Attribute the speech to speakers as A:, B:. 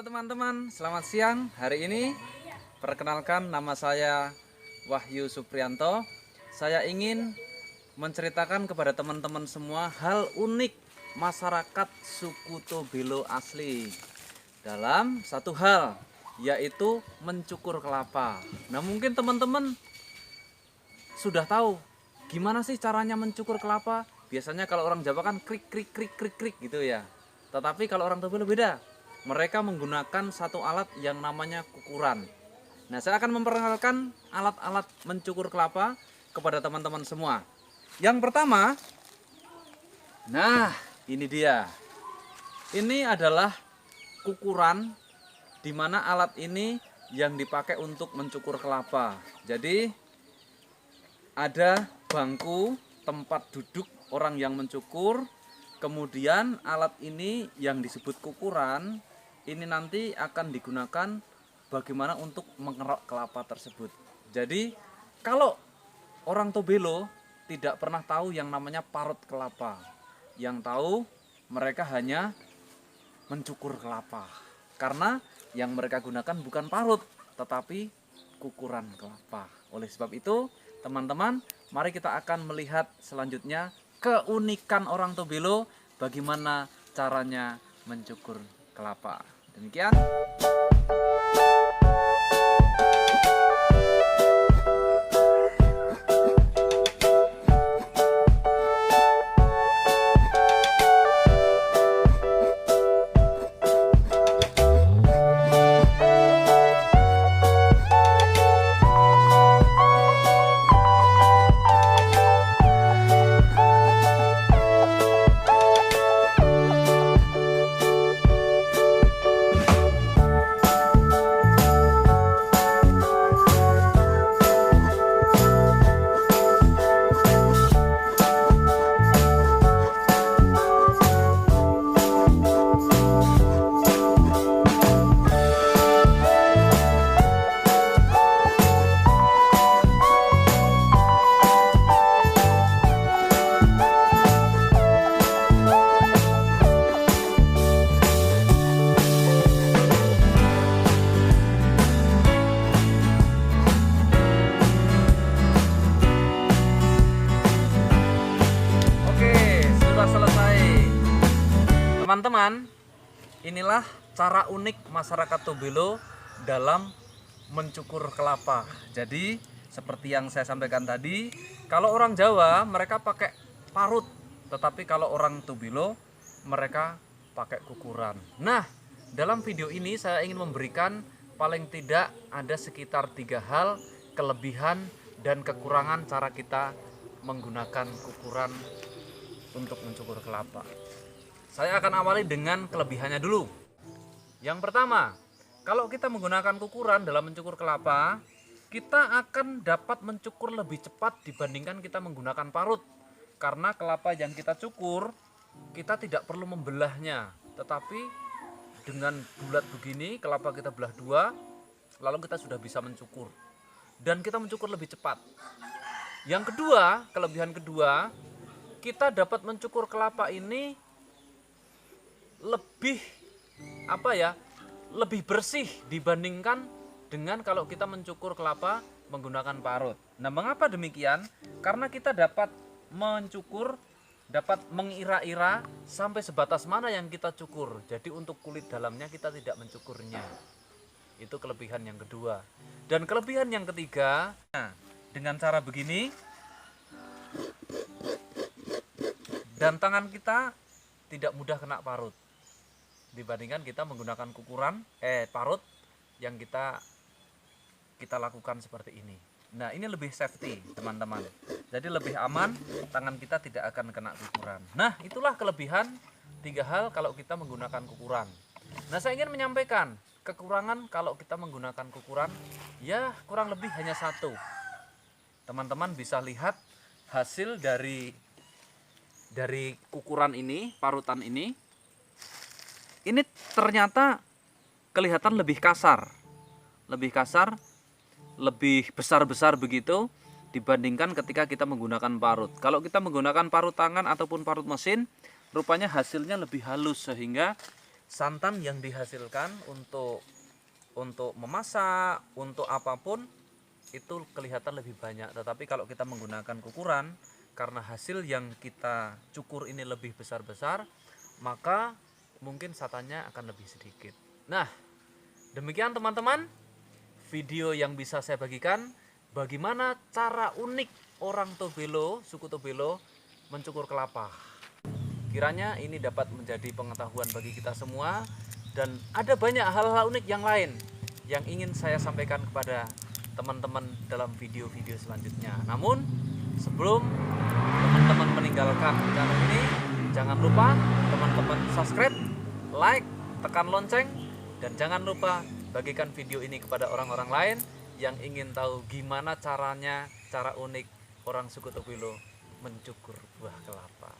A: Halo teman-teman, selamat siang. Hari ini perkenalkan, nama saya Wahyu Suprianto. Saya ingin menceritakan kepada teman-teman semua hal unik masyarakat suku Tobelo asli dalam satu hal, yaitu mencukur kelapa. Nah, mungkin teman-teman sudah tahu gimana sih caranya mencukur kelapa. Biasanya kalau orang Jawa kan krik krik krik krik krik gitu ya. Tetapi kalau orang Tobelo beda. Mereka menggunakan satu alat yang namanya kukuran. Nah, saya akan memperkenalkan alat-alat mencukur kelapa kepada teman-teman semua. Yang pertama, nah ini dia. Ini adalah kukuran, di mana alat ini yang dipakai untuk mencukur kelapa. Jadi ada bangku tempat duduk orang yang mencukur. Kemudian alat ini yang disebut kukuran ini nanti akan digunakan bagaimana untuk mengerok kelapa tersebut. Jadi kalau orang Tobelo tidak pernah tahu yang namanya parut kelapa. Yang tahu mereka hanya mencukur kelapa. Karena yang mereka gunakan bukan parut, tetapi kukuran kelapa. Oleh sebab itu, teman-teman, mari kita akan melihat selanjutnya keunikan orang Tobelo, bagaimana caranya mencukur kelapa. Demikian. Teman-teman, inilah cara unik masyarakat Tobelo dalam mencukur kelapa. Jadi seperti yang saya sampaikan tadi, kalau orang Jawa mereka pakai parut, tetapi kalau orang Tobelo mereka pakai kukuran. Nah, dalam video ini saya ingin memberikan paling tidak ada sekitar 3 hal kelebihan dan kekurangan cara kita menggunakan kukuran untuk mencukur kelapa. Saya akan awali dengan kelebihannya dulu. Yang pertama, kalau kita menggunakan kukuran dalam mencukur kelapa, kita akan dapat mencukur lebih cepat dibandingkan kita menggunakan parut. Karena kelapa yang kita cukur, kita tidak perlu membelahnya. Tetapi dengan bulat begini, kelapa kita belah 2, lalu kita sudah bisa mencukur. Dan kita mencukur lebih cepat. Yang kedua, kelebihan kedua, kita dapat mencukur kelapa ini lebih bersih dibandingkan dengan kalau kita mencukur kelapa menggunakan parut. Nah, mengapa demikian? Karena kita dapat mencukur, dapat mengira-ira sampai sebatas mana yang kita cukur. Jadi untuk kulit dalamnya kita tidak mencukurnya. Itu kelebihan yang kedua. Dan kelebihan yang ketiga, nah, dengan cara begini dan tangan kita tidak mudah kena parut dibandingkan kita menggunakan parut yang kita lakukan seperti ini. Nah, ini lebih safety, teman-teman. Jadi lebih aman, tangan kita tidak akan kena kukuran. Nah, itulah kelebihan 3 hal kalau kita menggunakan kukuran. Nah, saya ingin menyampaikan kekurangan kalau kita menggunakan kukuran, ya kurang lebih hanya 1. Teman-teman bisa lihat hasil dari kukuran ini, parutan ini. Ini ternyata kelihatan lebih kasar, lebih besar-besar begitu dibandingkan ketika kita menggunakan parut. Kalau kita menggunakan parut tangan ataupun parut mesin, rupanya hasilnya lebih halus sehingga santan yang dihasilkan untuk memasak, untuk apapun itu kelihatan lebih banyak. Tetapi kalau kita menggunakan kukuran, karena hasil yang kita cukur ini lebih besar-besar, maka mungkin santannya akan lebih sedikit. Nah, demikian teman-teman video yang bisa saya bagikan, bagaimana cara unik orang Tobelo, suku Tobelo mencukur kelapa. Kiranya ini dapat menjadi pengetahuan bagi kita semua, dan ada banyak hal-hal unik yang lain yang ingin saya sampaikan kepada teman-teman dalam video-video selanjutnya. Namun sebelum teman-teman meninggalkan channel ini, jangan lupa teman-teman subscribe, like, tekan lonceng, dan jangan lupa bagikan video ini kepada orang-orang lain yang ingin tahu gimana caranya, cara unik orang suku Tobelo mencukur buah kelapa.